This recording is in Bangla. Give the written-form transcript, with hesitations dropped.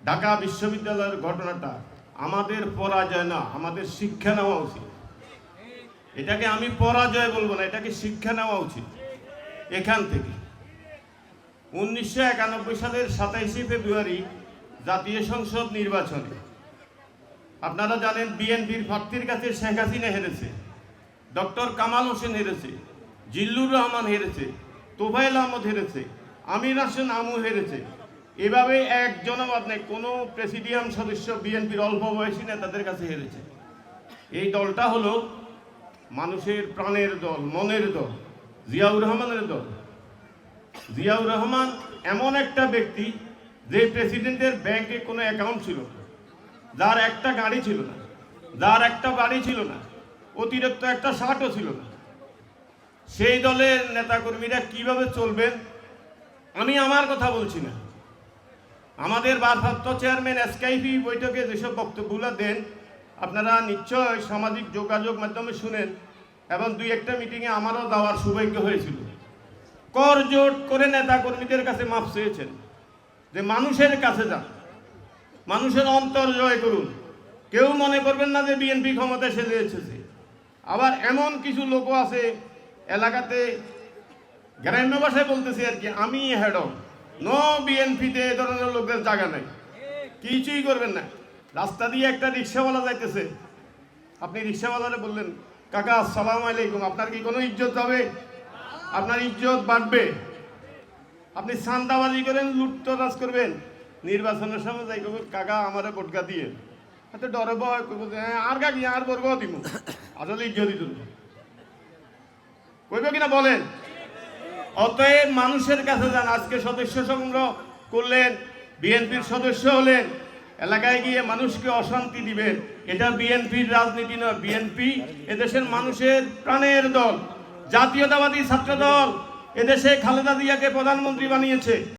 ঢাকা বিশ্ববিদ্যালয়ের ঘটনাটা আমাদের পরাজয় না, আমাদের শিক্ষা নেওয়া উচিত। এটাকে আমি পরাজয় বলবো না, এটাকে শিক্ষা নেওয়া উচিত। এখান থেকে 1991 সালের 27শে ফেব্রুয়ারি জাতীয় সংসদ নির্বাচনে আপনারা জানেন বিএনপির প্রার্থীর কাছে শেখ হাসিনা হেরেছে, ডক্টর কামাল হোসেন হেরেছে, জিল্লুর রহমান হেরেছে, তোফায়েল আহমদ হেরেছে, আমির হোসেন আমু হেরেছে। এভাবে এক জনবাদ নেই, কোনো প্রেসিডিয়াম সদস্য বিএনপির অল্প বয়সী নেতাদের কাছে হেরেছে। এই দলটা হলো মানুষের প্রাণের দল, মনের দল, জিয়াউর রহমানের দল। জিয়াউর রহমান এমন একটা ব্যক্তি যে প্রেসিডেন্টের ব্যাংকে কোনো অ্যাকাউন্ট ছিল না, যার একটা গাড়ি ছিল না, যার একটা বাড়ি ছিল না, অতিরিক্ত একটা শার্টও ছিল না। সেই দলের নেতাকর্মীরা কিভাবে চলবেন, আমি আমার কথা বলছি না, আমাদের ভারপ্রাপ্ত চেয়ারম্যান এসকেপি বৈঠকে যেসব বক্তব্যগুলো দেন আপনারা নিশ্চয় সামাজিক যোগাযোগ মাধ্যমে শুনেন, এবং দুই একটা মিটিংয়ে আমারও যাওয়ার সৌভাগ্য হয়েছিল। করজোট করে নেতাকর্মীদের কাছে মাপ চেয়েছেন যে মানুষের কাছে যান, মানুষের অন্তর জয় করুন। কেউ মনে করবেন না যে বিএনপি ক্ষমতায় সেজে এসেছে। আবার এমন কিছু লোকও আছে এলাকাতে, গ্রাম্য ভাষায় বলতেছে আর কি, আমি হেড অফ নো বিএনপিতে এ ধরনের লোকদের জায়গা নাই, কিছুই করবেন না। রাস্তা দিয়ে একটা রিক্সাওয়ালা যাইতেছে, আপনি রিক্সাওয়ালারে বললেন কাকা আসসালামু আলাইকুম, আপনার কি কোনো ইজ্জত হবে? আপনার ইজ্জত বাড়বে। আপনি চাঁদাবাজি করেন, লুটতরাজ করবেন, নির্বাচনের সময় যাই করবেন কাকা আমারে ভোটকা দিয়ে, হাতে ডরে ভয় করবো যে আর কাকি আর করবো দিব, আসলে ইজ্জত দিত কইব কিনা বলেন। অতএব মানুষের কাছে যান। আজকে সদস্য সংগ্রহ করলেন, বিএনপির সদস্য হলেন, এলাকায় গিয়ে মানুষকে অশান্তি দিবেন, এটা বিএনপির রাজনীতি নয়। বিএনপি এদেশের মানুষের প্রাণের দল, জাতীয়তাবাদী ছাত্র দল। এদেশে খালেদা জিয়াকে প্রধানমন্ত্রী বানিয়েছে।